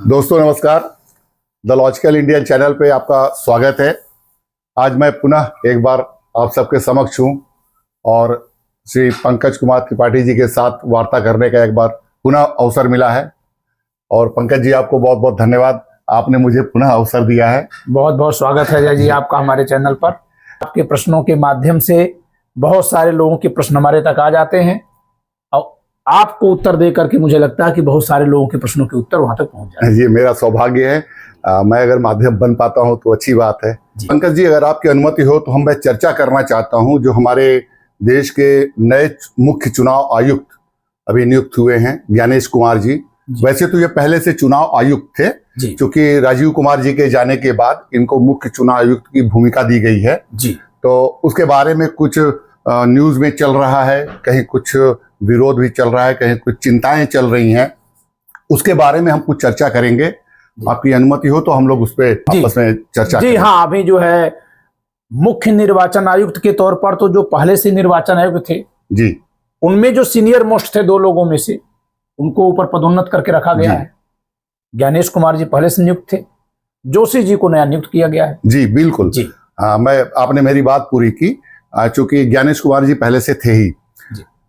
दोस्तों नमस्कार। The logical Indian channel पे आपका स्वागत है। आज मैं पुनः एक बार आप सबके समक्ष हूँ और श्री पंकज कुमार त्रिपाठी जी के साथ वार्ता करने का एक बार पुनः अवसर मिला है। और पंकज जी, आपको बहुत बहुत धन्यवाद, आपने मुझे पुनः अवसर दिया है। बहुत बहुत स्वागत है जय जी आपका हमारे चैनल पर। आपके प्रश्नों के माध्यम से बहुत सारे लोगों के प्रश्न हमारे तक आ जाते हैं और आपको उत्तर दे करके मुझे लगता है कि बहुत सारे लोगों के प्रश्नों के उत्तर वहां तक पहुंच जाए। ये मेरा सौभाग्य है। मैं अगर माध्यम बन पाता हूं तो अच्छी बात है। पंकज जी, अगर आपकी अनुमति हो तो मैं चर्चा करना चाहता हूं जो हमारे देश के नए मुख्य चुनाव आयुक्त अभी नियुक्त हुए हैं, ज्ञानेश कुमार जी। वैसे तो ये पहले से चुनाव आयुक्त थे, क्योंकि राजीव कुमार जी के जाने के बाद इनको मुख्य चुनाव आयुक्त की भूमिका दी गई है जी। तो उसके बारे में कुछ न्यूज में चल रहा है, कहीं कुछ विरोध भी चल रहा है, कहीं कुछ चिंताएं चल रही हैं। उसके बारे में हम कुछ चर्चा करेंगे। आपकी अनुमति हो तो हम लोग उस पर आपस में चर्चा जी। हाँ, अभी जो है मुख्य निर्वाचन आयुक्त के तौर पर तो जो पहले से निर्वाचन आयुक्त थे जी, उनमें जो सीनियर मोस्ट थे 2 लोगों में से उनको ऊपर पदोन्नत करके रखा गया है। ज्ञानेश कुमार जी पहले से नियुक्त थे, जोशी जी को नया नियुक्त किया गया है। जी बिल्कुल जी। आपने मेरी बात पूरी की, चूंकि ज्ञानेश कुमार जी पहले से थे ही।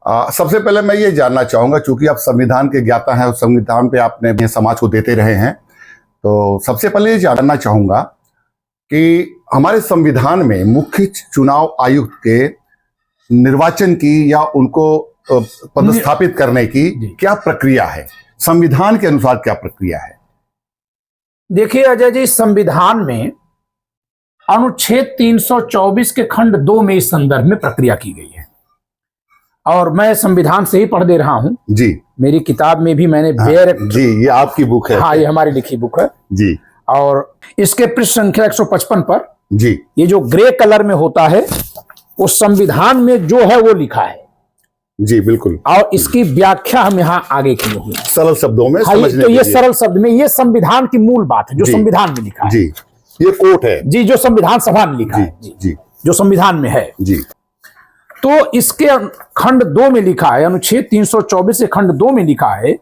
सबसे पहले मैं ये जानना चाहूंगा, चूंकि आप संविधान के ज्ञाता हैं और संविधान पे आपने समाज को देते रहे हैं, तो सबसे पहले ये जानना चाहूंगा कि हमारे संविधान में मुख्य चुनाव आयुक्त के निर्वाचन की या उनको पदस्थापित करने की क्या प्रक्रिया है, संविधान के अनुसार क्या प्रक्रिया है? देखिए अजय जी, संविधान में अनुच्छेद 324 के खंड 2 में इस संदर्भ में प्रक्रिया की गई है और मैं संविधान से ही पढ़ दे रहा हूं जी। मेरी किताब में भी मैंने जी, ये आपकी बुक है। हाँ, ये हमारी लिखी बुक है जी। और इसके पृष्ठ संख्या 155 पर जी, ये जो ग्रे कलर में होता है वो संविधान में जो है वो लिखा है जी। बिल्कुल। और इसकी व्याख्या हम यहाँ आगे किए हुए हैं सरल शब्दों में समझने। तो ये सरल शब्द में ये संविधान की मूल बात है जो संविधान में लिखा है जी। ये कोट है जी, जो संविधान सभा में लिखा है जी, जो संविधान में है जी। तो इसके खंड 2 में लिखा है, अनुच्छेद 324 के खंड 2 में लिखा है,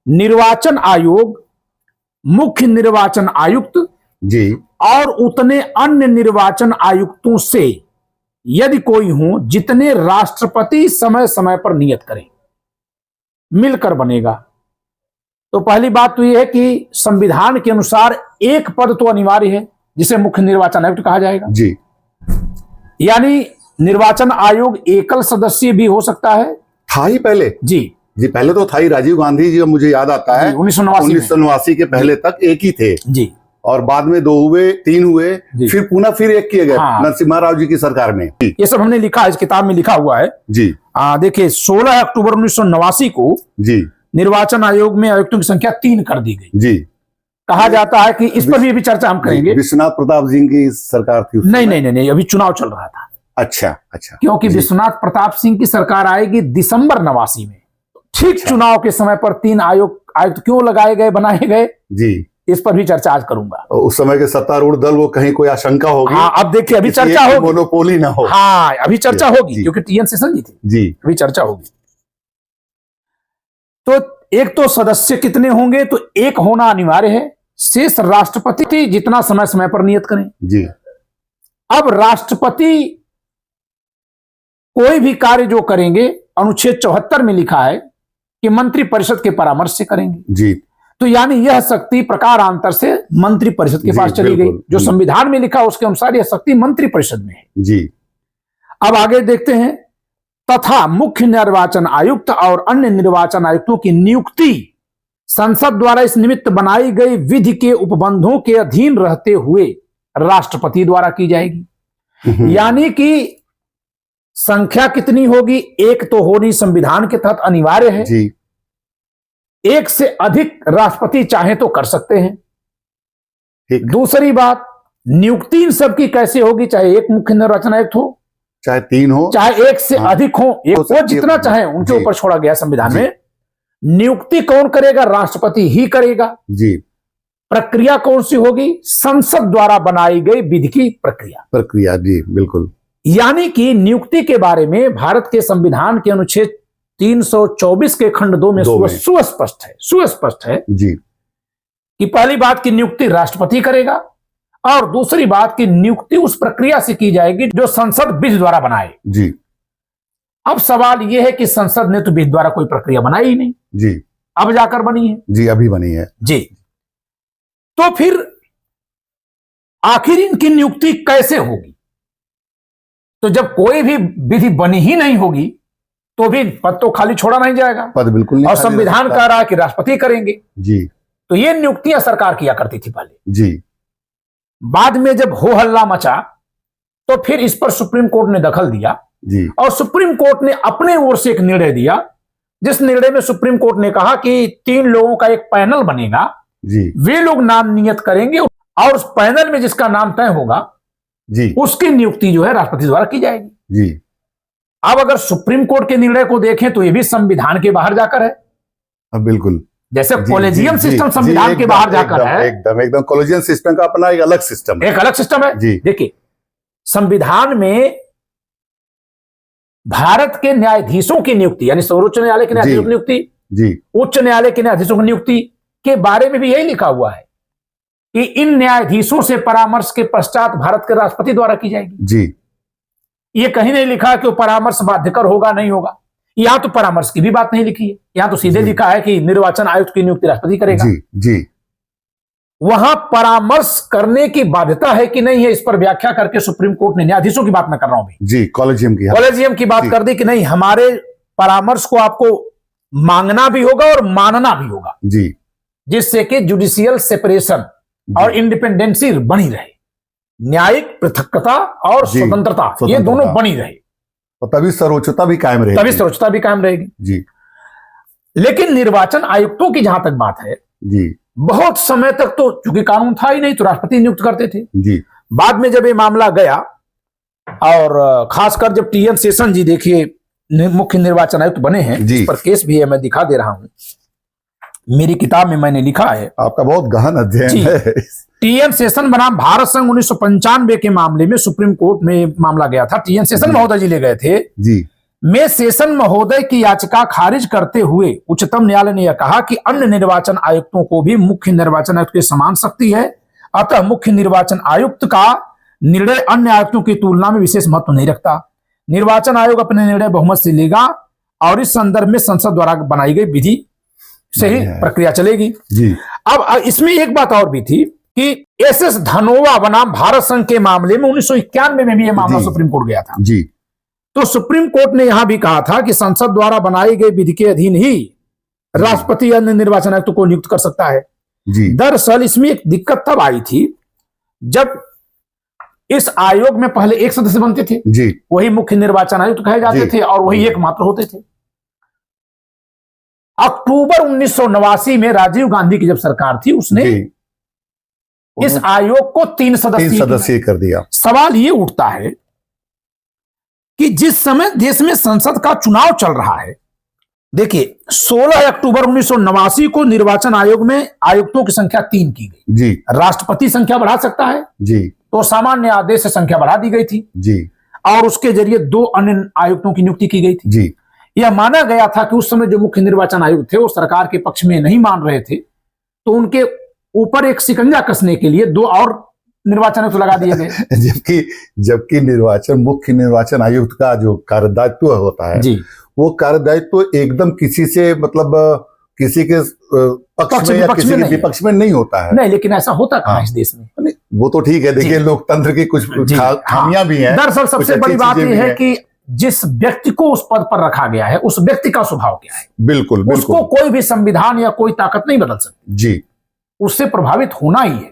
निर्वाचन आयोग मुख्य निर्वाचन आयुक्त जी और उतने अन्य निर्वाचन आयुक्तों से यदि कोई हो जितने राष्ट्रपति समय समय पर नियत करें मिलकर बनेगा। तो पहली बात तो यह है कि संविधान के अनुसार एक पद तो अनिवार्य है जिसे मुख्य निर्वाचन आयुक्त कहा जाएगा जी। यानी निर्वाचन आयोग एकल सदस्य भी हो सकता है। था ही पहले जी, पहले तो था ही। राजीव गांधी जी, मुझे याद आता है 1989 के पहले तक एक ही थे जी, और बाद में 2 हुए, 3 हुए, फिर एक किए गए नरसिम्हा राव जी की सरकार में। ये सब हमने लिखा, इस किताब में लिखा हुआ है जी। देखिए 16 अक्टूबर 1989 को जी निर्वाचन आयोग में आयुक्तों की संख्या 3 कर दी गई जी। कहा जाता है कि इस पर भी अभी चर्चा हम करेंगे। विश्वनाथ प्रताप सिंह की सरकार थी? नहीं, अभी चुनाव चल रहा था। अच्छा, क्योंकि विश्वनाथ प्रताप सिंह की सरकार आएगी दिसंबर 89 में। ठीक चुनाव के समय पर 3 आयुक्त क्यों लगाए गए, बनाए गए जी, इस पर भी चर्चा आज करूंगा। उस समय के सत्तारूढ़ दल वो कहीं कोई आशंका होगी। हाँ, अब देखिए अभी चर्चा होगी, मोनोपोली ना हो। हाँ, अभी चर्चा होगी क्योंकि टीएन सेशन जी थी जी, अभी चर्चा होगी। तो एक तो सदस्य कितने होंगे, तो एक होना अनिवार्य है, शेष राष्ट्रपति जितना समय समय पर नियत करें जी। अब राष्ट्रपति कोई भी कार्य जो करेंगे, अनुच्छेद 74 में लिखा है कि मंत्री परिषद के परामर्श से करेंगे जी। तो यानी यह शक्ति प्रकारांतर से मंत्री परिषद के पास चली गई। जो संविधान में लिखा उसके अनुसार यह शक्ति मंत्री परिषद में है जी। अब आगे देखते हैं, तथा मुख्य निर्वाचन आयुक्त और अन्य निर्वाचन आयुक्तों की नियुक्ति संसद द्वारा इस निमित्त बनाई गई विधि के उपबंधों के अधीन रहते हुए राष्ट्रपति द्वारा की जाएगी। यानी कि संख्या कितनी होगी, एक तो होनी संविधान के तहत अनिवार्य है जी। एक से अधिक राष्ट्रपति चाहे तो कर सकते हैं। दूसरी बात, नियुक्ति इन सबकी कैसे होगी, चाहे एक मुख्य निर्वाचन आयुक्त हो, चाहे 3 हो, चाहे एक से अधिक हो, वो जितना चाहे उनके ऊपर छोड़ा गया संविधान में। नियुक्ति कौन करेगा, राष्ट्रपति ही करेगा जी। प्रक्रिया कौन सी होगी, संसद द्वारा बनाई गई विधि की प्रक्रिया जी, बिल्कुल। यानी कि नियुक्ति के बारे में भारत के संविधान के अनुच्छेद 324 के खंड 2 में सुस्पष्ट है जी कि पहली बात की नियुक्ति राष्ट्रपति करेगा और दूसरी बात की नियुक्ति उस प्रक्रिया से की जाएगी जो संसद विधि द्वारा बनाए। जी अब सवाल यह है कि संसद ने तो विधि द्वारा कोई प्रक्रिया बनाई ही नहीं, जी अब जाकर बनी है। जी अभी बनी है जी, तो फिर आखिर इनकी नियुक्ति कैसे होगी? तो जब कोई भी विधि बनी ही नहीं होगी तो भी पद तो खाली छोड़ा नहीं जाएगा, पद बिल्कुल नहीं, और संविधान कह रहा है कि राष्ट्रपति करेंगे। जी तो ये नियुक्तियां सरकार किया करती थी पहले। जी बाद में जब हो हल्ला मचा तो फिर इस पर सुप्रीम कोर्ट ने दखल दिया जी और सुप्रीम कोर्ट ने अपने ओर से एक निर्णय दिया, जिस निर्णय में सुप्रीम कोर्ट ने कहा कि 3 लोगों का एक पैनल बनेगा, जी वे लोग नाम नियत करेंगे और उस पैनल में जिसका नाम तय होगा जी उसकी नियुक्ति जो है राष्ट्रपति द्वारा की जाएगी। जी अब अगर सुप्रीम कोर्ट के निर्णय को देखें तो यह भी संविधान के बाहर जाकर है। बिल्कुल, जैसे जी, कॉलेजियम जी, सिस्टम जी, संविधान के बाहर जाकर है, एकदम कॉलेजियम सिस्टम का अपना एक अलग सिस्टम है। एक अलग सिस्टम है। जी देखिए, संविधान में भारत के न्यायाधीशों की नियुक्ति यानी सर्वोच्च न्यायालय के न्यायाधीशों की नियुक्ति, जी उच्च न्यायालय के न्यायाधीशों की नियुक्ति के बारे में भी यही लिखा हुआ है कि इन न्यायाधीशों से परामर्श के पश्चात भारत के राष्ट्रपति द्वारा की जाएगी। जी ये कहीं नहीं लिखा कि वो परामर्श बाध्यकर होगा नहीं होगा, यहां तो परामर्श की भी बात नहीं लिखी है, यहां तो सीधे लिखा है कि निर्वाचन आयुक्त की नियुक्ति राष्ट्रपति करेगा। जी जी वहां परामर्श करने की बाध्यता है कि नहीं है, इस पर व्याख्या करके सुप्रीम कोर्ट ने, न्यायाधीशों की बात मैं कर रहा हूं भी, जी कॉलेजियम की बात कर दी कि नहीं, हमारे परामर्श को आपको मांगना भी होगा और मानना भी होगा, जी जिससे कि जुडिशियल सेपरेशन और इंडिपेंडेंसी बनी रहे, न्यायिक पृथकता और स्वतंत्रता ये दोनों बनी रहे, और तभी सर्वोच्चता भी कायम रहेगी। तभी सर्वोच्चता भी कायम रहेगी। जी लेकिन निर्वाचन आयुक्तों की जहां तक बात है, जी बहुत समय तक तो चूंकि कानून था ही नहीं तो राष्ट्रपति नियुक्त करते थे। जी बाद में जब ये मामला गया और खासकर जब टीएन शेषन जी देखिए मुख्य निर्वाचन आयुक्त बने हैं, इस पर केस भी है, मैं दिखा दे रहा हूं, मेरी किताब में मैंने लिखा है, आपका बहुत गहन अध्ययन है। टीएन शेषन बनाम भारत संघ 1995 के मामले में सुप्रीम कोर्ट में मामला गया था, टीएन शेषन महोदय जी ले गए थे जी में शेषन महोदय की याचिका खारिज करते हुए उच्चतम न्यायालय ने यह कहा कि अन्य निर्वाचन आयुक्तों को भी मुख्य निर्वाचन आयुक्त के समान शक्ति है, अतः मुख्य निर्वाचन आयुक्त का निर्णय अन्य आयुक्तों की तुलना में विशेष महत्व नहीं रखता। निर्वाचन आयोग अपने निर्णय बहुमत से लेगा और इस संदर्भ में संसद द्वारा बनाई गई विधि से ही प्रक्रिया चलेगी। जी अब इसमें एक बात और भी थी कि एसएस धनोवा बनाम भारत संघ के मामले में 1991 में भी यह मामला सुप्रीम कोर्ट गया था। जी तो सुप्रीम कोर्ट ने यहां भी कहा था कि संसद द्वारा बनाई गई विधि के अधीन ही राष्ट्रपति अन्य निर्वाचन आयुक्त को नियुक्त कर सकता है। जी दरअसल इसमें एक दिक्कत तब आई थी जब इस आयोग में पहले एक सदस्य बनते थे, जी वही मुख्य निर्वाचन आयुक्त कहे जाते थे और वही एकमात्र होते थे। अक्टूबर 1989 में राजीव गांधी की जब सरकार थी उसने इस आयोग को 3 सदस्यीय कर दिया। सवाल ये उठता है कि जिस समय देश में संसद का चुनाव चल रहा है, देखिए 16 अक्टूबर 1989 को निर्वाचन आयोग में आयुक्तों की संख्या 3 की गई। जी राष्ट्रपति संख्या बढ़ा सकता है, जी तो सामान्य आदेश से संख्या बढ़ा दी गई थी जी और उसके जरिए 2 अन्य आयुक्तों की नियुक्ति की गई थी। जी यह माना गया था कि उस समय जो मुख्य निर्वाचन आयुक्त थे वो सरकार के पक्ष में नहीं मान रहे थे, तो उनके ऊपर एक शिकंजा कसने के लिए 2 और निर्वाचन आयुक्त लगा दिए गए। जबकि मुख्य निर्वाचन आयुक्त का जो कार्यदायित्व होता है जी, वो कार्यदायित्व एकदम किसी से मतलब किसी के पक्ष में या किसी के विपक्ष में नहीं होता है। नहीं, लेकिन ऐसा होता कहाँ इस देश में? वो तो ठीक है, देखिए लोकतंत्र की कुछ खामियां भी हैं। दरअसल सबसे बड़ी बात यह है कि जिस व्यक्ति को उस पद पर रखा गया है उस व्यक्ति का स्वभाव क्या है, बिल्कुल बिल्कुल उसको कोई भी संविधान या कोई ताकत नहीं बदल सकती। जी, उससे प्रभावित होना ही है।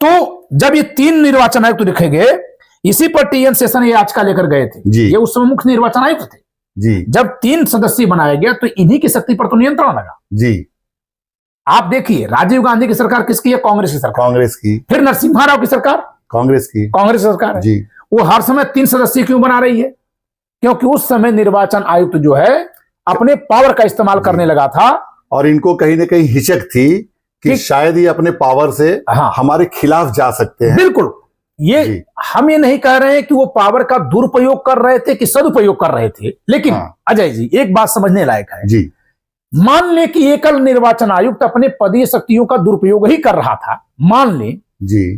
तो जब ये 3 निर्वाचन आयुक्त लिखे गए, इसी पर टीएन शेषन ये याचिका लेकर गए थे। ये उस समय मुख्य निर्वाचन आयुक्त थे जी। जब 3 सदस्य बनाया गया तो इन्हीं की शक्ति पर तो नियंत्रण लगा जी। आप देखिए राजीव गांधी की सरकार किसकी है? कांग्रेस की सरकार, कांग्रेस की। फिर नरसिम्हा राव की सरकार कांग्रेस की, कांग्रेस सरकार है जी। वो हर समय 3 सदस्य क्यों बना रही है? क्योंकि उस समय निर्वाचन आयुक्त जो है अपने पावर का इस्तेमाल करने लगा था और इनको कहीं ना कहीं हिचक थी कि शायद ये अपने पावर से हमारे खिलाफ जा सकते हैं। बिल्कुल, ये हम ये नहीं कह रहे हैं कि वो पावर का दुरुपयोग कर रहे थे कि सदुपयोग कर रहे थे, लेकिन अजय जी एक बात समझने लायक है जी। मान ले कि एकल निर्वाचन आयुक्त अपने पदीय शक्तियों का दुरुपयोग ही कर रहा था, मान ले जी,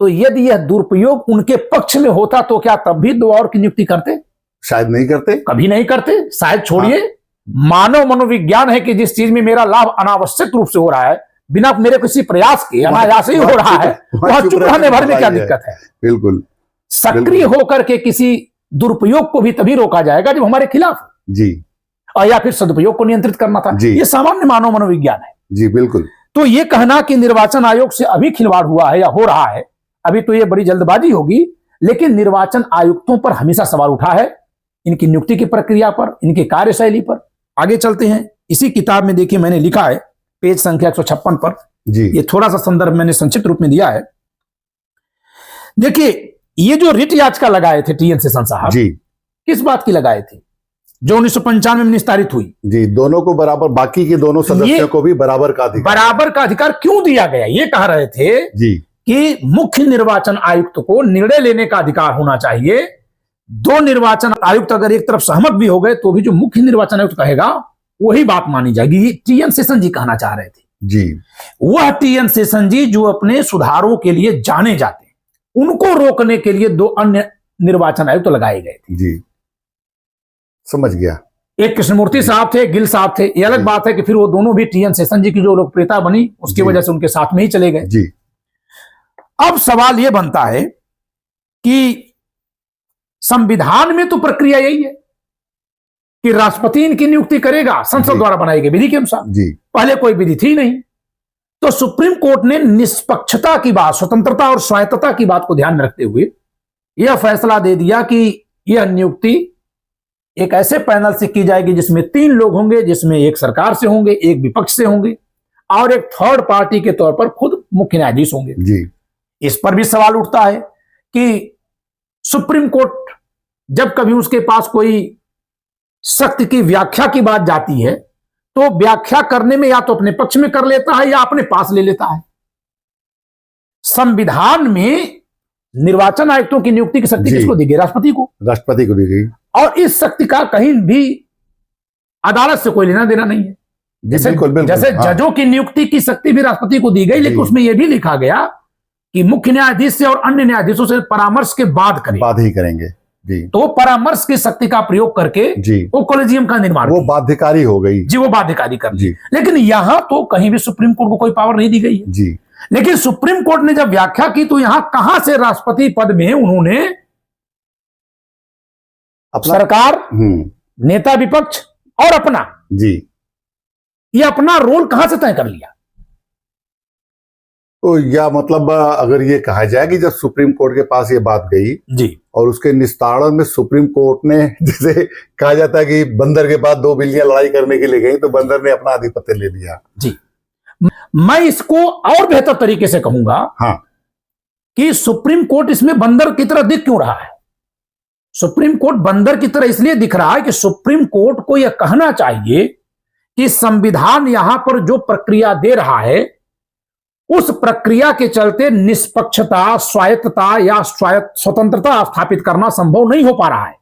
तो यदि यह दुरुपयोग उनके पक्ष में होता तो क्या तब भी 2 और की नियुक्ति करते? शायद नहीं करते, कभी नहीं करते। शायद छोड़िए, मानव मनोविज्ञान है कि जिस चीज में मेरा लाभ अनावश्यक रूप से हो रहा है, बिना मेरे किसी प्रयास के अनायास ही हो रहा है, वहां चुप रहने भर में क्या दिक्कत है? बिल्कुल। सक्रिय होकर के किसी दुरुपयोग को भी तभी रोका जाएगा जब हमारे खिलाफ हो, जी, और या फिर सदुपयोग को नियंत्रित करना था। ये सामान्य मानव मनोविज्ञान है। जी बिल्कुल। तो ये कहना कि निर्वाचन आयोग से अभी खिलवाड़ हुआ है या हो रहा है, अभी तो ये बड़ी जल्दबाजी होगी, लेकिन निर्वाचन आयुक्तों पर हमेशा सवाल उठा है, इनकी नियुक्ति की प्रक्रिया पर, इनकी कार्यशैली पर। आगे चलते हैं। इसी किताब में देखिए मैंने लिखा है पेज संख्या 156 पर जी, ये थोड़ा सा संदर्भ मैंने संक्षिप्त रूप में दिया है। देखिए ये जो रिट याचिका लगाए थे टी.एन. शेषन साहब जी, किस बात की लगाए थे? जो 1995 में निस्तारित हुई। जी, दोनों को बराबर, बाकी के दोनों सदस्यों को भी बराबर का अधिकार क्यों दिया गया? ये कह रहे थे जी कि मुख्य निर्वाचन आयुक्त को निर्णय लेने का अधिकार होना चाहिए। 2 निर्वाचन आयुक्त अगर एक तरफ सहमत भी हो गए तो भी जो मुख्य निर्वाचन आयुक्त कहेगा वही बात मानी जाएगी। टी.एन. शेषन जी कहना चाह रहे थे जी। वह टी.एन. शेषन जी जो अपने सुधारों के लिए जाने जाते, उनको रोकने के लिए 2 अन्य निर्वाचन आयुक्त लगाए गए थे। जी, समझ गया। एक कृष्णमूर्ति साहब थे, गिल साहब थे। ये अलग बात है कि फिर वो दोनों भी टी.एन. शेषन जी की जो लोकप्रियता बनी उसकी वजह से उनके साथ में ही चले गए। जी। अब सवाल यह बनता है कि संविधान में तो प्रक्रिया यही है कि राष्ट्रपति इनकी नियुक्ति करेगा संसद द्वारा बनाई गई विधि के अनुसार। जी, पहले कोई विधि थी नहीं। तो सुप्रीम कोर्ट ने निष्पक्षता की बात, स्वतंत्रता और स्वायत्तता की बात को ध्यान में रखते हुए यह फैसला दे दिया कि यह नियुक्ति एक ऐसे पैनल से की जाएगी जिसमें 3 लोग होंगे, जिसमें एक सरकार से होंगे, एक विपक्ष से होंगे और एक थर्ड पार्टी के तौर पर खुद मुख्य न्यायाधीश होंगे। जी। इस पर भी सवाल उठता है कि सुप्रीम कोर्ट जब कभी उसके पास कोई सख्त की व्याख्या की बात जाती है तो व्याख्या करने में या तो अपने पक्ष में कर लेता है या अपने पास ले लेता है। संविधान में निर्वाचन आयुक्तों की नियुक्ति की शक्ति किसको दी गई? राष्ट्रपति को। राष्ट्रपति को दी गई। और इस शक्ति का कहीं भी अदालत से कोई लेना देना नहीं है। जैसे जजों की नियुक्ति की शक्ति भी राष्ट्रपति को दी गई, लेकिन उसमें यह भी लिखा गया कि मुख्य न्यायाधीश से और अन्य न्यायाधीशों से परामर्श के बाद ही करेंगे। जी। तो परामर्श की शक्ति का प्रयोग करके वो कॉलेजियम का निर्माण, वो बाध्यकारी हो गई। जी, वो बाध्यकारी कर दी। लेकिन यहां तो कहीं भी सुप्रीम कोर्ट को कोई पावर नहीं दी गई है। जी। लेकिन सुप्रीम कोर्ट ने जब व्याख्या की तो यहां कहां से राष्ट्रपति पद में उन्होंने सरकार, नेता विपक्ष और अपना, जी, ये अपना रोल कहां से तय कर लिया? तो या मतलब अगर ये कहा जाए कि जब सुप्रीम कोर्ट के पास ये बात गई जी और उसके निस्तारण में सुप्रीम कोर्ट ने, जैसे कहा जाता है कि बंदर के पास 2 बिल्लियां लड़ाई करने के लिए गई तो बंदर ने अपना आधिपत्य ले लिया। जी, मैं इसको और बेहतर तरीके से कहूंगा कि सुप्रीम कोर्ट इसमें बंदर की तरह दिख क्यों रहा है? सुप्रीम कोर्ट बंदर की तरह इसलिए दिख रहा है कि सुप्रीम कोर्ट को यह कहना चाहिए कि संविधान यहां पर जो प्रक्रिया दे रहा है उस प्रक्रिया के चलते निष्पक्षता, स्वायत्तता या स्वतंत्रता स्थापित करना संभव नहीं हो पा रहा है,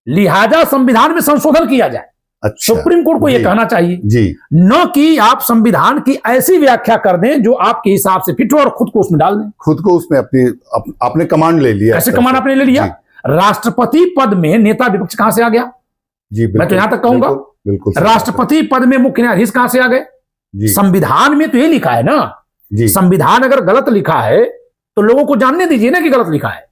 लिहाजा संविधान में संशोधन किया जाए। अच्छा, सुप्रीम कोर्ट को यह कहना चाहिए जी, न कि आप संविधान की ऐसी व्याख्या कर दें जो आपके हिसाब से फिट हो और खुद को उसमें डाल दें। खुद को उसमें आपने कमांड ले लिया। ऐसे कमांड आपने ले लिया। राष्ट्रपति पद में नेता विपक्ष कहां से आ गया? जी, मैं तो यहां तक कहूंगा बिल्कुल। राष्ट्रपति पद में मुख्य न्यायाधीश कहां से आ गए? संविधान में तो ये लिखा है ना। संविधान अगर गलत लिखा है तो लोगों को जानने दीजिए ना कि गलत लिखा है,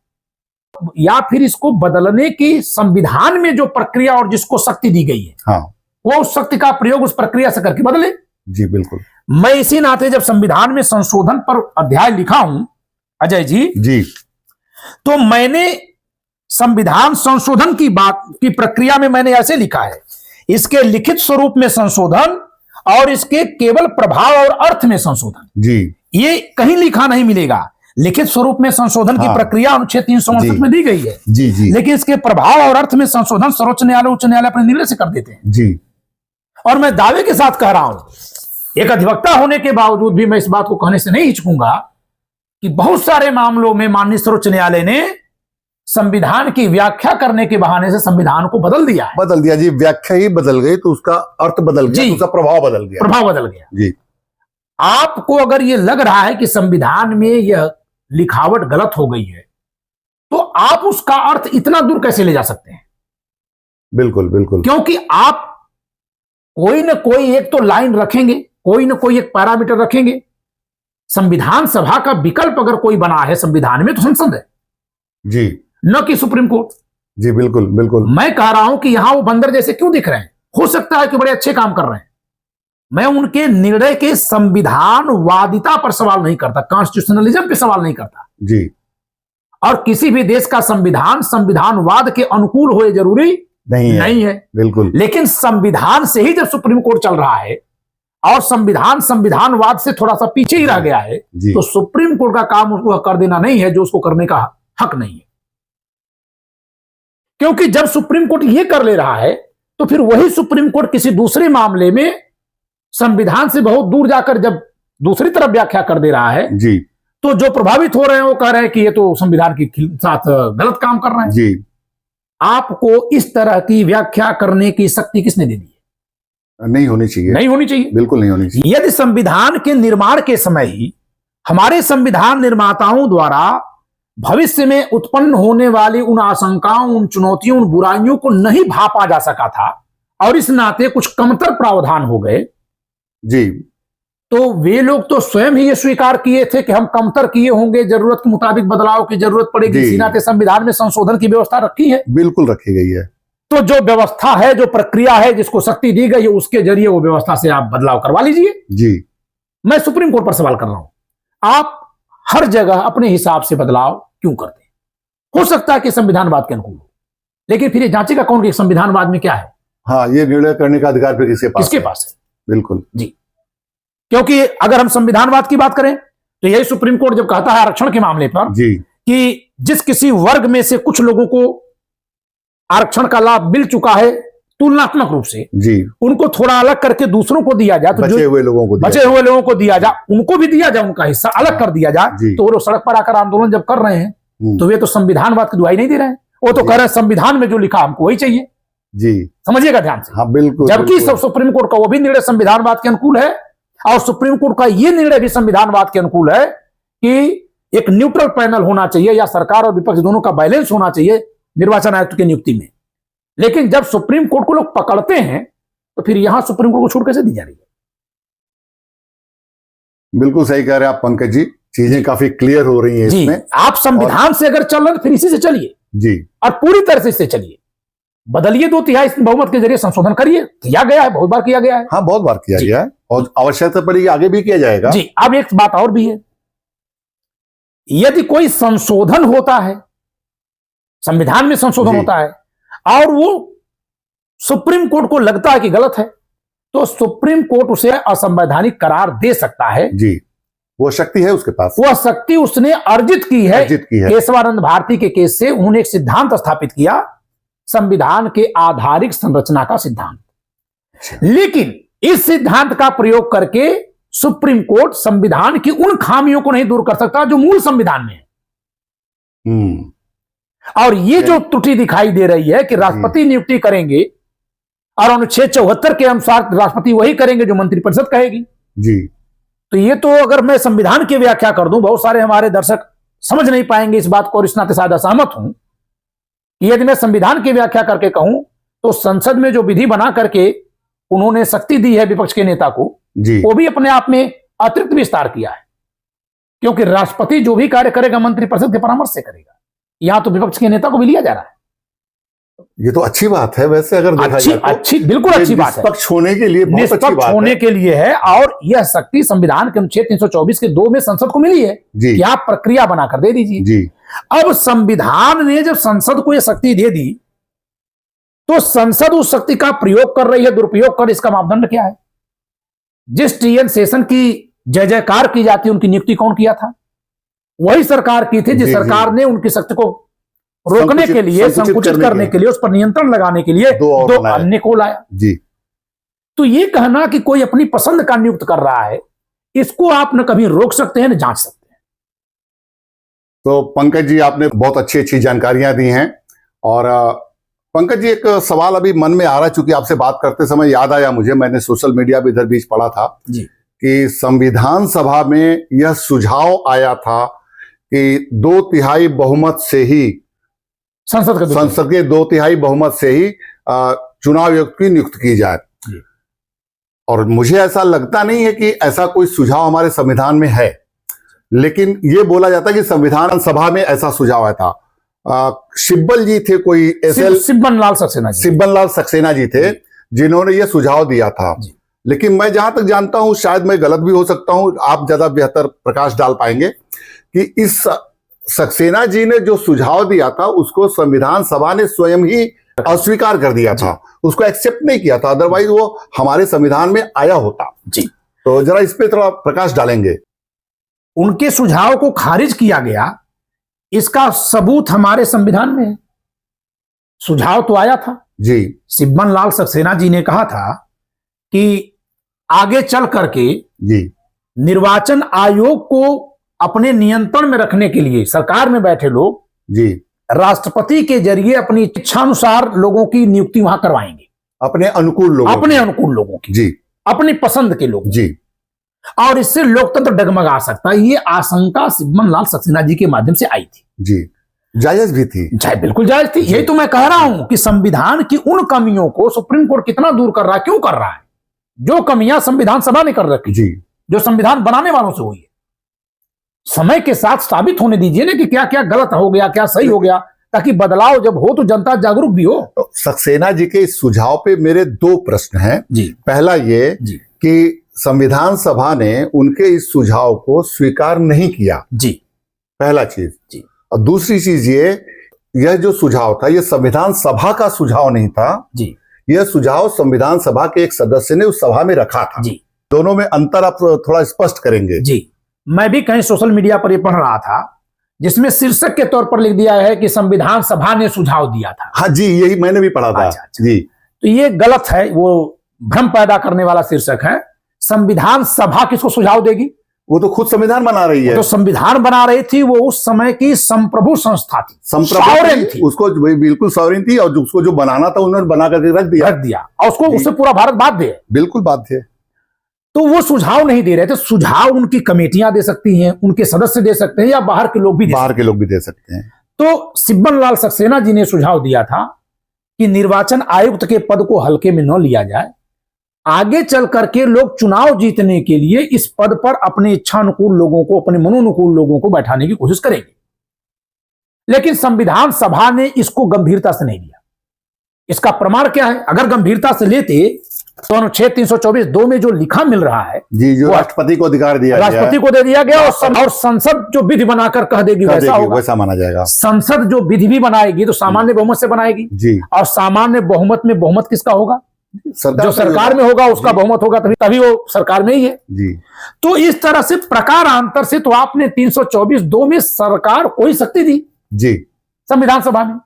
या फिर इसको बदलने की संविधान में जो प्रक्रिया और जिसको शक्ति दी गई है वो उस शक्ति का प्रयोग उस प्रक्रिया से करके बदले। जी बिल्कुल। मैं इसी नाते जब संविधान में संशोधन पर अध्याय लिखा हूं अजय जी, तो मैंने संविधान संशोधन की बात की प्रक्रिया में मैंने ऐसे लिखा है, इसके लिखित स्वरूप में संशोधन और इसके केवल प्रभाव और अर्थ में संशोधन। जी, ये कहीं लिखा नहीं मिलेगा। लिखित स्वरूप में संशोधन की प्रक्रिया अनुच्छेद 369 में दी गई है। जी, जी। लेकिन इसके प्रभाव और अर्थ में संशोधन सर्वोच्च न्यायालय, उच्च न्यायालय अपने निर्णय से कर देते हैं। जी। और मैं दावे के साथ कह रहा हूं, एक अधिवक्ता होने के बावजूद भी मैं इस बात को कहने से नहीं हिचकूंगा कि बहुत सारे मामलों में माननीय सर्वोच्च न्यायालय ने संविधान की व्याख्या करने के बहाने से संविधान को बदल दिया है। बदल दिया जी, व्याख्या ही बदल गई तो उसका अर्थ बदल गया, तो उसका प्रभाव बदल गया। प्रभाव बदल गया जी। आपको अगर ये लग रहा है कि संविधान में यह लिखावट गलत हो गई है, तो आप उसका अर्थ इतना दूर कैसे ले जा सकते हैं? बिल्कुल बिल्कुल। क्योंकि आप कोई ना कोई एक तो लाइन रखेंगे, कोई ना कोई एक पैरामीटर रखेंगे। संविधान सभा का विकल्प अगर कोई बना है संविधान में तो संसद है जी, न कि सुप्रीम कोर्ट। जी बिल्कुल बिल्कुल। मैं कह रहा हूं कि यहां वो बंदर जैसे क्यों दिख रहे हैं? हो सकता है कि बड़े अच्छे काम कर रहे हैं। मैं उनके निर्णय के संविधानवादिता पर सवाल नहीं करता, कॉन्स्टिट्यूशनलिज्म पे सवाल नहीं करता जी। और किसी भी देश का संविधान संविधानवाद के अनुकूल होए जरूरी नहीं है। बिल्कुल। लेकिन संविधान से ही जब सुप्रीम कोर्ट चल रहा है और संविधान संविधानवाद से थोड़ा सा पीछे ही रह गया है, तो सुप्रीम कोर्ट का काम उसको कर देना नहीं है जो उसको करने का हक नहीं है। क्योंकि जब सुप्रीम कोर्ट ये कर ले रहा है तो फिर वही सुप्रीम कोर्ट किसी दूसरे मामले में संविधान से बहुत दूर जाकर जब दूसरी तरफ व्याख्या कर दे रहा है जी, तो जो प्रभावित हो रहे हैं वो कह रहे हैं कि ये तो संविधान के साथ गलत काम कर रहे हैं जी। आपको इस तरह की व्याख्या करने की शक्ति किसने दे दी है? नहीं होनी चाहिए, नहीं होनी चाहिए, बिल्कुल नहीं होनी चाहिए। यदि संविधान के निर्माण के समय ही हमारे संविधान निर्माताओं द्वारा भविष्य में उत्पन्न होने वाली उन आशंकाओं, उन चुनौतियों, उन बुराइयों को नहीं भापा जा सका था और इस नाते कुछ कमतर प्रावधान हो गए जी, तो वे लोग तो स्वयं ही ये स्वीकार किए थे कि हम कमतर किए होंगे, जरूरत के मुताबिक बदलाव की जरूरत पड़ेगी, इसी नाते संविधान में संशोधन की व्यवस्था रखी है। बिल्कुल रखी गई है। तो जो व्यवस्था है, जो प्रक्रिया है, जिसको शक्ति दी गई है, उसके जरिए वो व्यवस्था से आप बदलाव करवा लीजिए। जी। मैं सुप्रीम कोर्ट पर सवाल कर रहा हूं, आप हर जगह अपने हिसाब से बदलाव क्यों करते हैं? हो सकता है कि संविधानवाद के अनुकूल हो, लेकिन फिर ये जांचेगा कौन कि संविधानवाद में क्या है? हाँ, ये निर्णय करने का अधिकार फिर किसके पास है? बिल्कुल जी। क्योंकि अगर हम संविधानवाद की बात करें तो यही सुप्रीम कोर्ट जब कहता है आरक्षण के मामले पर जी कि जिस किसी वर्ग में से कुछ लोगों को आरक्षण का लाभ मिल चुका है तुलनात्मक रूप से, जी, उनको थोड़ा अलग करके दूसरों को दिया जाए, तो बचे हुए लोगों को दिया जाए, उनको भी दिया जाए, उनका हिस्सा अलग कर दिया जाए, तो वो सड़क पर आकर आंदोलन जब कर रहे हैं तो वे तो संविधानवाद की दुहाई नहीं दे रहे हैं, वो तो कह रहे हैं संविधान में जो लिखा हमको वही चाहिए। जी, समझिएगा ध्यान से। हाँ बिल्कुल। जबकि सुप्रीम कोर्ट का वो भी निर्णय संविधानवाद के अनुकूल है और सुप्रीम कोर्ट का यह निर्णय भी संविधानवाद के अनुकूल है कि एक न्यूट्रल पैनल होना चाहिए या सरकार और विपक्ष दोनों का बैलेंस होना चाहिए निर्वाचन आयुक्त की नियुक्ति में। लेकिन जब सुप्रीम कोर्ट को लोग पकड़ते हैं तो फिर यहां सुप्रीम कोर्ट को छूट कैसे दी जा रही है? बिल्कुल सही कह रहे हैं आप पंकज जी, चीजें काफी क्लियर हो रही हैं इसमें। आप संविधान से अगर चल रहे तो फिर इसी से चलिए जी, और पूरी तरह से इससे चलिए, बदलिए, 2/3 बहुमत के जरिए संशोधन करिए। किया गया है, बहुत बार किया गया है। हाँ, बहुत बार किया गया है और आवश्यकता पड़ेगी आगे भी किया जाएगा। जी। अब एक बात और भी है, यदि कोई संशोधन होता है, संविधान में संशोधन होता है और वो सुप्रीम कोर्ट को लगता है कि गलत है, तो सुप्रीम कोर्ट उसे असंवैधानिक करार दे सकता है। जी, वो शक्ति है उसके पास, वह शक्ति उसने अर्जित की है। केशवानंद भारती के केस से उन्होंने एक सिद्धांत स्थापित किया, संविधान के आधारिक संरचना का सिद्धांत। लेकिन इस सिद्धांत का प्रयोग करके सुप्रीम कोर्ट संविधान की उन खामियों को नहीं दूर कर सकता जो मूल संविधान में है। और ये जो त्रुटि दिखाई दे रही है कि राष्ट्रपति नियुक्ति करेंगे और अनुच्छेद 74 के अनुसार राष्ट्रपति वही करेंगे जो मंत्रिपरिषद कहेगी जी, तो ये तो अगर मैं संविधान की व्याख्या कर दूं, बहुत सारे हमारे दर्शक समझ नहीं पाएंगे इस बात को और इस नाते शायद असहमत हूं कि यदि मैं संविधान की व्याख्या करके कहूं तो संसद में जो विधि बना करके उन्होंने शक्ति दी है विपक्ष के नेता को, वो भी अपने आप में अतिरिक्त विस्तार किया है, क्योंकि राष्ट्रपति जो भी कार्य करेगा मंत्रिपरिषद के परामर्श से करेगा। यहां तो विपक्ष के नेता को भी लिया जा रहा है। ये तो अच्छी बात है वैसे, अगर देखा जाए तो अच्छी बिल्कुल अच्छी बात है, निष्पक्ष होने के लिए, निष्पक्ष होने के लिए है। और यह शक्ति संविधान के अनुच्छेद 324 के 2 में संसद को मिली है कि आप प्रक्रिया बनाकर दे दीजिए। अब संविधान ने जब संसद को यह शक्ति दे दी तो संसद उस शक्ति का प्रयोग कर रही है, दुरुपयोग कर, इसका मापदंड क्या है? जिस टीएन शेषन की जय जयकार की जाती है, उनकी नियुक्ति कौन किया था? वही सरकार की थी जिस सरकार ने उनकी शक्ति को रोकने के लिए, संकुचित करने के लिए, उस पर नियंत्रण लगाने के लिए दो अन्य को लाया। जी। तो ये कहना कि कोई अपनी पसंद का नियुक्त कर रहा है, इसको आप न कभी रोक सकते हैं न जांच सकते हैं। तो पंकज जी, आपने बहुत अच्छी अच्छी जानकारियां दी हैं। और पंकज जी, एक सवाल अभी मन में आ रहा, चूंकि आपसे बात करते समय याद आया मुझे, मैंने सोशल मीडिया पे इधर बीच पढ़ा था जी कि संविधान सभा में यह सुझाव आया था कि 2/3 बहुमत से ही संसद के 2/3 बहुमत से ही चुनाव आयुक्त की नियुक्ति की जाए। और मुझे ऐसा लगता नहीं है कि ऐसा कोई सुझाव हमारे संविधान में है, लेकिन ये बोला जाता है कि संविधान सभा में ऐसा सुझाव आया था। शिब्बल जी थे, कोई सिब्बन लाल सक्सेना जी थे जिन्होंने ये सुझाव दिया था। लेकिन मैं जहां तक जानता हूं, शायद मैं गलत भी हो सकता हूं, आप ज्यादा बेहतर प्रकाश डाल पाएंगे, कि इस सक्सेना जी ने जो सुझाव दिया था उसको संविधान सभा ने स्वयं ही अस्वीकार कर दिया था, उसको एक्सेप्ट नहीं किया था, अदरवाइज वो हमारे संविधान में आया होता जी। तो जरा इस पे थोड़ा प्रकाश डालेंगे। उनके सुझाव को खारिज किया गया, इसका सबूत हमारे संविधान में है। सुझाव तो आया था जी। सिब्बन लाल सक्सेना जी ने कहा था कि आगे चल करके जी निर्वाचन आयोग को अपने नियंत्रण में रखने के लिए सरकार में बैठे लोग जी राष्ट्रपति के जरिए अपनी इच्छानुसार लोगों की नियुक्ति वहां करवाएंगे, अपने अनुकूल लोगों की जी, अपनी पसंद के लोग जी। और इससे लोकतंत्र डगमगा सकता है, ये आशंका सिब्बन लाल सक्सेना जी के माध्यम से आई थी जी। जायज भी थी, बिल्कुल जायज थी। यही तो मैं कह रहा हूं कि संविधान की उन कमियों को सुप्रीम कोर्ट कितना दूर कर रहा है, क्यों कर रहा है? जो कमियां संविधान सभा ने कर रखी जी, जो संविधान बनाने वालों से हुई है, समय के साथ साबित होने दीजिए ना कि क्या क्या गलत हो गया, क्या सही हो गया, ताकि बदलाव जब हो तो जनता जागरूक भी हो। तो सक्सेना जी के इस सुझाव पे मेरे 2 प्रश्न हैं जी। पहला ये जी कि संविधान सभा ने उनके इस सुझाव को स्वीकार नहीं किया जी, पहला चीज जी। और दूसरी चीज यह जो सुझाव था, यह संविधान सभा का सुझाव नहीं था जी, यह सुझाव संविधान सभा के एक सदस्य ने उस सभा में रखा था जी। दोनों में अंतर आप थोड़ा स्पष्ट करेंगे जी। मैं भी कहीं सोशल मीडिया पर यह पढ़ रहा था जिसमें शीर्षक के तौर पर लिख दिया है कि संविधान सभा ने सुझाव दिया था। हाँ जी, यही मैंने भी पढ़ा था। अच्छा। जी, तो ये गलत है, वो भ्रम पैदा करने वाला शीर्षक है। संविधान सभा किसको सुझाव देगी? वो तो खुद संविधान बना रही है। तो संविधान बना रही थी, वो उस समय की संप्रभु संस्था थी, सॉवरेन थी, उसको बिल्कुल सॉवरेन थी, और उसको जो बनाना था उन्होंने बना करके रख दिया और उसको उससे पूरा भारत बाध्य है, बिल्कुल बाध्य है। तो वो सुझाव नहीं दे रहे थे। सुझाव उनकी कमेटियां दे सकती हैं, उनके सदस्य दे सकते हैं, या बाहर के लोग भी दे सकते हैं। तो सिब्बन लाल सक्सेना जी ने सुझाव दिया था कि निर्वाचन आयुक्त के पद को हल्के में न लिया जाए, आगे चल करके लोग चुनाव जीतने के लिए इस पद पर अपने इच्छानुकूल लोगों को, अपने मनोनुकूल लोगों को बैठाने की कोशिश करेंगे। लेकिन संविधान सभा ने इसको गंभीरता से नहीं लिया। इसका प्रमाण क्या है? अगर गंभीरता से लेते तो अनुच्छेद 324(2) में जो लिखा मिल रहा है जी, जो राष्ट्रपति को अधिकार दिया, राष्ट्रपति को दे दिया गया, और संसद जो विधि बनाकर कह देगी वैसा होगा, वैसा माना जाएगा। संसद जो विधि भी बनाएगी तो सामान्य बहुमत से बनाएगी जी, और सामान्य बहुमत में बहुमत किसका होगा? जो सरकार में होगा उसका बहुमत होगा, तभी वो सरकार में ही है जी। तो इस तरह से प्रकारांतर से तो आपने 324(2) में सरकार को ही शक्ति दी जी, संविधान सभा में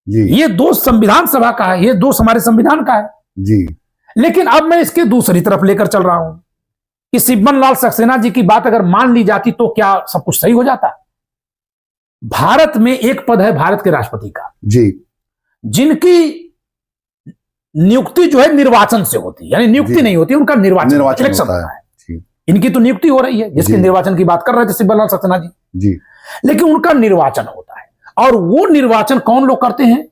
जी। ये दोष संविधान सभा का है, ये दोष हमारे संविधान का है जी। लेकिन अब मैं इसके दूसरी तरफ लेकर चल रहा हूं कि सिब्बन लाल सक्सेना जी की बात अगर मान ली जाती तो क्या सब कुछ सही हो जाता? भारत में एक पद है भारत के राष्ट्रपति का जी, जिनकी नियुक्ति जो है निर्वाचन से होती है, यानी नियुक्ति नहीं होती, उनका निर्वाचन इलेक्शन होता है। इनकी तो नियुक्ति हो रही है, जिसके निर्वाचन की बात कर रहे थे सिब्बन लाल सक्सेना जी, लेकिन उनका निर्वाचन होता है। और वो निर्वाचन कौन लोग करते हैं?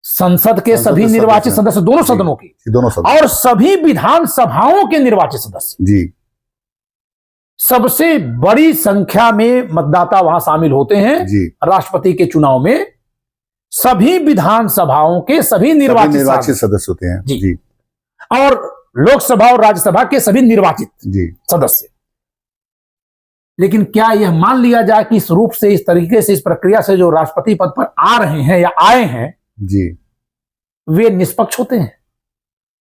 संसद के सभी निर्वाचित सदस्य, दोनों सदनों की, और सभी विधानसभाओं के निर्वाचित सदस्य जी। सबसे बड़ी संख्या में मतदाता वहां शामिल होते हैं जी। राष्ट्रपति के चुनाव में सभी विधानसभाओं के सभी निर्वाचित सदस्य होते हैं जी। और लोकसभा और राज्यसभा के सभी निर्वाचित जी सदस्य। लेकिन क्या यह मान लिया जाए कि इस रूप से, इस तरीके से, इस प्रक्रिया से जो राष्ट्रपति पद पर आ रहे हैं या आए हैं जी, वे निष्पक्ष होते हैं?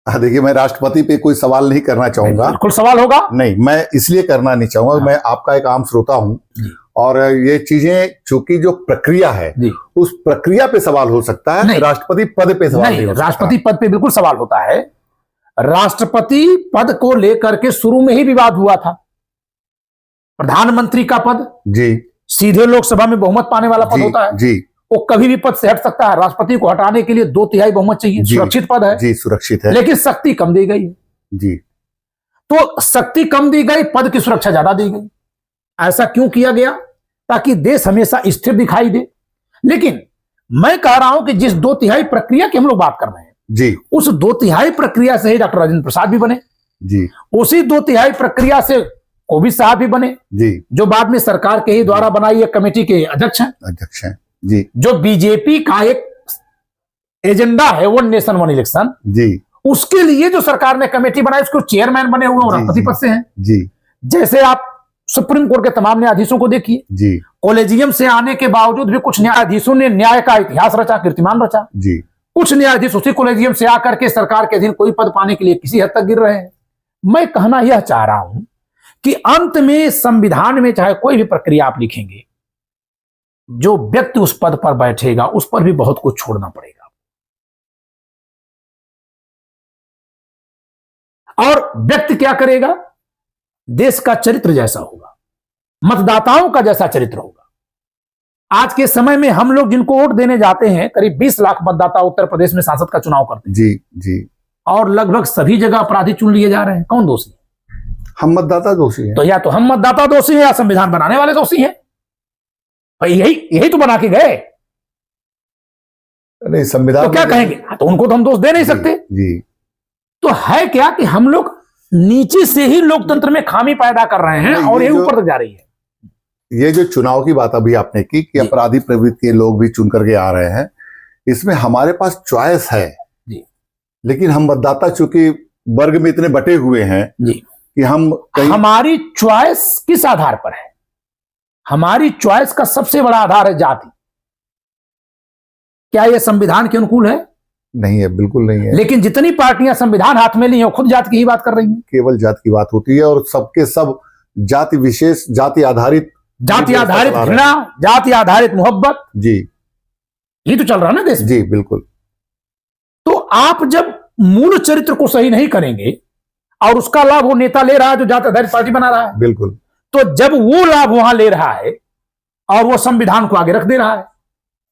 देखिए, मैं राष्ट्रपति पे कोई सवाल नहीं करना चाहूंगा। बिल्कुल सवाल होगा नहीं, मैं इसलिए करना नहीं चाहूंगा। हाँ। मैं आपका एक आम श्रोता हूं और ये चीजें, चूंकि जो प्रक्रिया है उस प्रक्रिया पे सवाल हो सकता है, राष्ट्रपति पद पे सवाल नहीं हो सकता। राष्ट्रपति पद पे बिल्कुल सवाल होता है। राष्ट्रपति पद को लेकर के शुरू में ही विवाद हुआ था। प्रधानमंत्री का पद जी सीधे लोकसभा में बहुमत पाने वाला पद जी, होता है। जी वो कभी भी पद से हट सकता है। राष्ट्रपति को हटाने के लिए 2/3 बहुमत चाहिए। जी, सुरक्षित पद है जी, सुरक्षित है लेकिन शक्ति कम दी गई है। जी। तो शक्ति कम दी गई, पद की सुरक्षा ज्यादा दी गई। ऐसा क्यों किया गया? ताकि देश हमेशा स्थिर दिखाई दे। लेकिन मैं कह रहा हूं कि जिस 2/3 प्रक्रिया की हम लोग बात कर रहे हैं जी, उस 2/3 प्रक्रिया से ही डॉक्टर राजेंद्र प्रसाद भी बने, जी, उसी 2/3 प्रक्रिया से कोविंद साहब भी बने, जी, जो बाद में सरकार के ही द्वारा बनाई एक कमेटी के अध्यक्ष हैं। अध्यक्ष हैं जी, जो बीजेपी का एक एजेंडा है वन नेशन वन इलेक्शन, जी, उसके लिए जो सरकार ने कमेटी बनाई उसको चेयरमैन बने हुए और जी, राष्ट्रपति जी, पद से हैं। जी, जैसे आप सुप्रीम कोर्ट के तमाम न्यायाधीशों को देखिए, जी, कॉलेजियम से आने के बावजूद भी कुछ न्यायाधीशों ने न्याय का इतिहास रचा, कीर्तिमान रचा। जी, कुछ न्यायाधीश उसी कॉलेजियम से आकर के सरकार के अधीन कोई पद पाने के लिए किसी हद तक गिर रहे हैं। मैं कहना यह चाह रहा हूं कि अंत में संविधान में चाहे कोई भी प्रक्रिया आप लिखेंगे, जो व्यक्ति उस पद पर बैठेगा उस पर भी बहुत कुछ छोड़ना पड़ेगा। और व्यक्ति क्या करेगा? देश का चरित्र जैसा होगा, मतदाताओं का जैसा चरित्र होगा। आज के समय में हम लोग जिनको वोट देने जाते हैं, करीब 20 लाख मतदाता उत्तर प्रदेश में सांसद का चुनाव करते हैं। जी, जी, और लगभग सभी जगह अपराधी चुन लिए जा रहे हैं। कौन दोषी है? हम मतदाता दोषी हैं। तो या तो हम मतदाता दोषी हैं या संविधान बनाने वाले दोषी हैं। भाई यही तो बना के गए। नहीं, संविधान तो क्या कहेंगे? तो उनको तो हम दोष दे नहीं सकते। जी, तो है क्या कि हम लोग नीचे से ही लोकतंत्र में खामी पैदा कर रहे हैं और ये ऊपर तक जा रही है। ये जो चुनाव की बात अभी आपने की कि अपराधी प्रवृत्ति के लोग भी चुन करके आ रहे हैं, इसमें हमारे पास चॉइस है जी। लेकिन हम मतदाता चूंकि वर्ग में इतने बटे हुए हैं जी कि हमारी चॉइस किस आधार पर है? हमारी चॉइस का सबसे बड़ा आधार है जाति। क्या यह संविधान के अनुकूल है? नहीं है, बिल्कुल नहीं है। लेकिन जितनी पार्टियां संविधान हाथ में ली हैं, खुद जाति की ही बात कर रही हैं। केवल जाति की बात होती है और सबके सब जाति विशेष, जाति आधारित घृणा, जाति आधारित मोहब्बत, जी, ये तो चल रहा है ना देश में। जी, बिल्कुल। तो आप जब मूल चरित्र को सही नहीं करेंगे और उसका लाभ वो नेता ले रहा है जो जाति आधारित पार्टी बना रहा है, बिल्कुल। तो जब वो लाभ वहां ले रहा है और वो संविधान को आगे रख दे रहा है,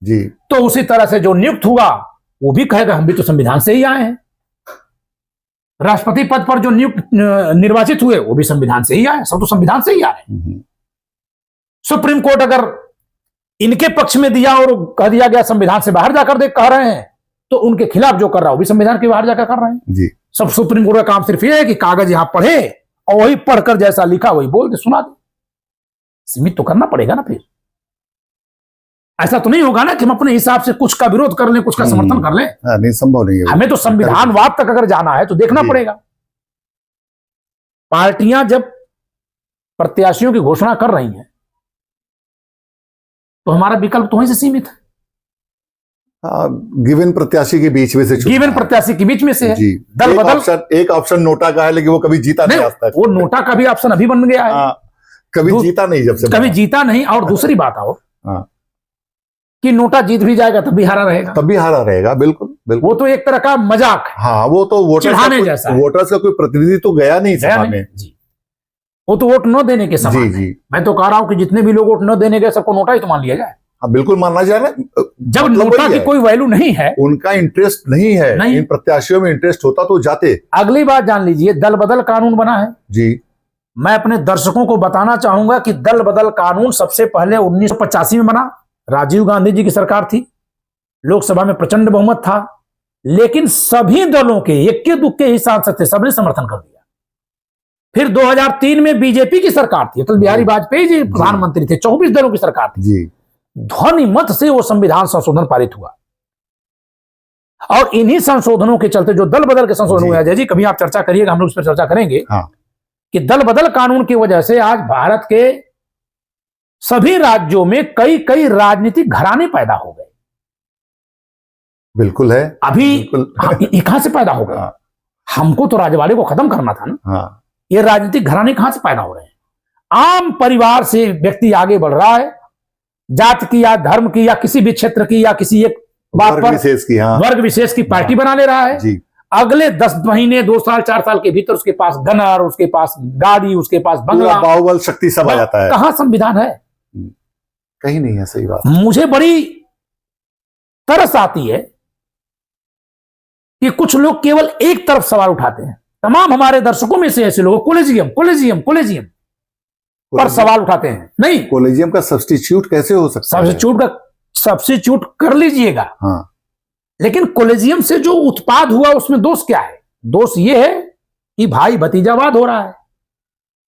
जी, तो उसी तरह से जो नियुक्त हुआ वो भी कहेगा हम भी तो संविधान से ही आए हैं। राष्ट्रपति पद पर जो निर्वाचित हुए वो भी संविधान से ही आए, सब तो संविधान से ही आए। सुप्रीम कोर्ट अगर इनके पक्ष में दिया और कह दिया गया संविधान से बाहर जाकर कह रहे हैं, तो उनके खिलाफ जो कर रहा है वो भी संविधान के बाहर जाकर कर रहे हैं। जी, सब सुप्रीम कोर्ट का काम सिर्फ ये है कि कागज यहां पढ़े और वही पढ़कर जैसा लिखा वही बोल दे, सुना दे। सीमित तो करना पड़ेगा ना। फिर ऐसा तो नहीं होगा ना कि हम अपने हिसाब से कुछ का विरोध कर लें, कुछ का समर्थन कर लें। नहीं, संभव नहीं है। हमें तो संविधानवाद तक अगर जाना है तो देखना पड़ेगा। पार्टियां जब प्रत्याशियों की घोषणा कर रही हैं तो हमारा विकल्प तो वहीं से सीमित है। गिवन प्रत्याशी के बीच में से, गिवन प्रत्याशी के बीच में से है। जी, दल बदल एक ऑप्शन नोटा का है लेकिन वो कभी जीता नहीं आज तक। वो नोटा का भी ऑप्शन अभी बन गया है। कभी जीता नहीं, जब से कभी जीता नहीं। और दूसरी बात आओ कि नोटा जीत भी जाएगा तब भी हारा रहेगा, तब भी हारा रहेगा। बिल्कुल, बिल्कुल। वो तो एक तरह का मजाक है। हाँ, वो तो वोटर्स का कोई प्रतिनिधि तो गया नहीं सभा में। जी, वो तो वोट न देने के समान। जी, जी। मैं तो कह रहा हूं कि जितने भी लोग वोट न देने गए सबको नोटा ही तो मान लिया जाए। हाँ, बिल्कुल मानना चाहिए ना। जब नोटा की कोई वैल्यू नहीं है, उनका इंटरेस्ट नहीं है, नहीं। इन प्रत्याशियों में इंटरेस्ट होता तो जाते। अगली बात जान लीजिए, दल बदल कानून बना है। जी, मैं अपने दर्शकों को बताना चाहूंगा कि दल बदल कानून सबसे पहले 1985 में बना। राजीव गांधी जी की सरकार थी, लोकसभा में प्रचंड बहुमत था, लेकिन सभी दलों के इक्के दुक्के ही सांसद थे, सबने समर्थन कर दिया। फिर 2003 में बीजेपी की सरकार थी, अटल बिहारी वाजपेयी जी प्रधानमंत्री थे, 24 दलों की सरकार थी। जी, ध्वनि मत से वो संविधान संशोधन पारित हुआ। और इन्हीं संशोधनों के चलते जो दल बदल के संशोधन हुए, अजय जी कभी आप चर्चा करिएगा, हम लोग इस पर चर्चा करेंगे। हाँ। कि दल बदल कानून की वजह से आज भारत के सभी राज्यों में कई कई राजनीतिक घराने पैदा हो गए। बिल्कुल है। अभी बिल्कुल। ये कहां से पैदा हो गया? हमको तो राजवाड़े को खत्म करना था ना। हाँ। ये राजनीतिक घराने कहां से पैदा हो रहे हैं? आम परिवार से व्यक्ति आगे बढ़ रहा है, जात की या धर्म की या किसी भी क्षेत्र की या किसी एक बात पर वर्ग विशेष की पार्टी बना ले रहा है। जी। अगले 10 महीने 2 साल 4 साल के भीतर उसके पास गनर, उसके पास गाड़ी, उसके पास बंगला, बाहुबल शक्ति सब आ जाता है। कहां संविधान है? कहीं नहीं है, सही बात। मुझे बड़ी तरस आती है कि कुछ लोग केवल एक तरफ सवाल उठाते हैं। तमाम हमारे दर्शकों में से ऐसे लोग कॉलेजियम कॉलेजियम कॉलेजियम पर सवाल उठाते हैं। नहीं, कॉलेजियम का सब्स्टिट्यूट कैसे हो सकता है? सब्स्टिट्यूट कर लीजिएगा, हाँ, लेकिन कॉलेजियम से जो उत्पाद हुआ उसमें दोष क्या है? दोष यह है कि भाई भतीजावाद हो रहा है।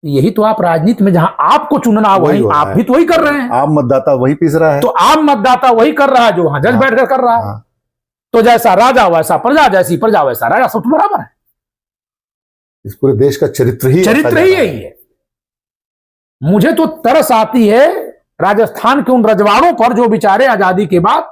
यही तो आप राजनीति में जहां आपको चुनना वही आप भी तो वही कर रहे हैं। आम मतदाता वही पीस रहा है। तो आम मतदाता वही कर रहा है जो वहां जज बैठकर कर रहा है। तो जैसा राजा वैसा प्रजा, जैसी प्रजा वैसा राजा, सब बराबर है। इस पूरे देश का चरित्र ही यही है। मुझे तो तरस आती है राजस्थान के उन रजवाड़ों पर जो बेचारे आजादी के बाद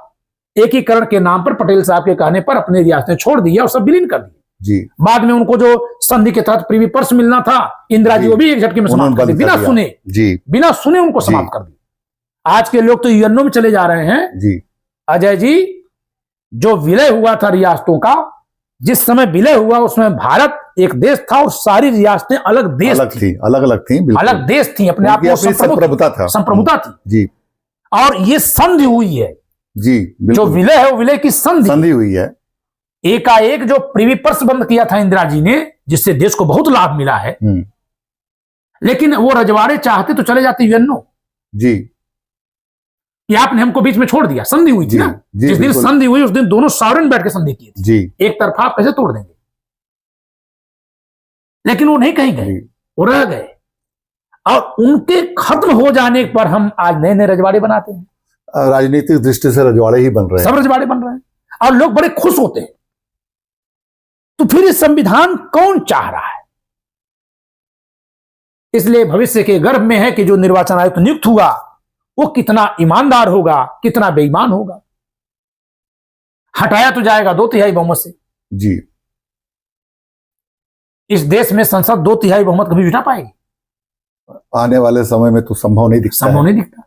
एकीकरण के नाम पर पटेल साहब के कहने पर अपने रियासतें छोड़ दी और सब विलीन कर दी जी। बाद में उनको जो संधि के तहत प्रीवी पर्स मिलना था, इंदिरा जी वो भी एक झटके में समाप्त कर दी, बिना सुने उनको समाप्त कर दी। आज के लोग तो यूएनओ में चले जा रहे हैं जी। अजय जी, जो विलय हुआ था रियासतों का, जिस समय विलय हुआ उसमें भारत एक देश था और सारी रियासतें अलग देश थी, अलग देश थी, अपने आप में संप्रभुता थी जी। और ये संधि हुई है जी, जो विलय है वो विलय की संधि हुई है। एकाएक जो प्रीवी पर्स बंद किया था इंदिरा जी ने, जिससे देश को बहुत लाभ मिला है, लेकिन वो रजवाड़े चाहते तो चले जाते यूएनओ जी, कि आपने हमको बीच में छोड़ दिया। संधि हुई थी ना, जिस दिन संधि हुई उस दिन दोनों सॉवरेन बैठ के संधि की थी जी। एक तरफा आप कैसे तोड़ देंगे? लेकिन वो नहीं कहीं गए, वो रह गए और उनके खत्म हो जाने पर हम आज नए नए रजवाड़े बनाते हैं। राजनीतिक दृष्टि से रजवाड़े ही बन रहे हैं, सब रजवाड़े बन रहे हैं और लोग बड़े खुश होते हैं। तो फिर ये संविधान कौन चाह रहा है? इसलिए भविष्य के गर्भ में है कि जो निर्वाचन आयुक्त नियुक्त हुआ वो कितना ईमानदार होगा, कितना बेईमान होगा। हटाया तो जाएगा 2/3 बहुमत से जी। इस देश में संसद 2/3 बहुमत कभी बिठा पाएगी? आने वाले समय में तो संभव नहीं दिखता।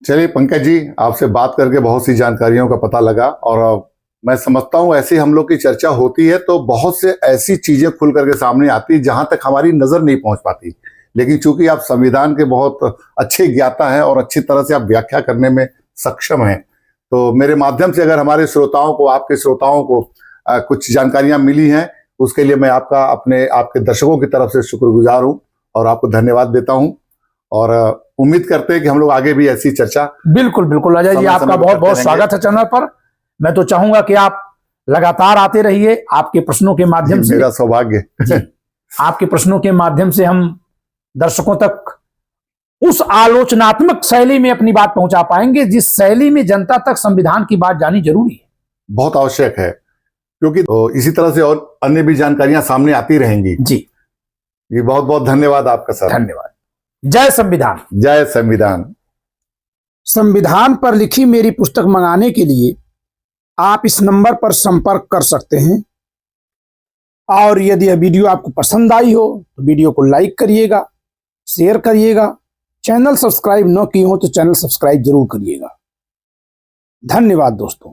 चलिए पंकज जी, आपसे बात करके बहुत सी जानकारियों का पता लगा और मैं समझता हूं ऐसी हम लोग की चर्चा होती है तो बहुत से ऐसी चीजें खुल करके सामने आती है जहां तक हमारी नजर नहीं पहुंच पाती। लेकिन चूंकि आप संविधान के बहुत अच्छे ज्ञाता हैं और अच्छी तरह से आप व्याख्या करने में सक्षम हैं, तो मेरे माध्यम से अगर हमारे श्रोताओं को, आपके श्रोताओं को कुछ जानकारियां मिली हैं, उसके लिए मैं आपके दर्शकों की तरफ से शुक्रगुजार हूं और आपको धन्यवाद देता हूं और उम्मीद करते हैं कि हम लोग आगे भी ऐसी चर्चा। बिल्कुल अजय जी, आपका बहुत बहुत स्वागत है चैनल पर। मैं तो चाहूंगा कि आप लगातार आते रहिए। आपके प्रश्नों के माध्यम से, मेरा सौभाग्य आपके प्रश्नों के माध्यम से हम दर्शकों तक उस आलोचनात्मक शैली में अपनी बात पहुंचा पाएंगे जिस शैली में जनता तक संविधान की बात जानी जरूरी है, बहुत आवश्यक है, क्योंकि इसी तरह से और अन्य भी जानकारियां सामने आती रहेंगी जी। ये बहुत बहुत धन्यवाद आपका सर। धन्यवाद। जय संविधान। जय संविधान। संविधान पर लिखी मेरी पुस्तक मंगाने के लिए आप इस नंबर पर संपर्क कर सकते हैं और यदि यह वीडियो आपको पसंद आई हो तो वीडियो को लाइक करिएगा, शेयर करिएगा। चैनल सब्सक्राइब न किए हो तो चैनल सब्सक्राइब जरूर करिएगा। धन्यवाद दोस्तों।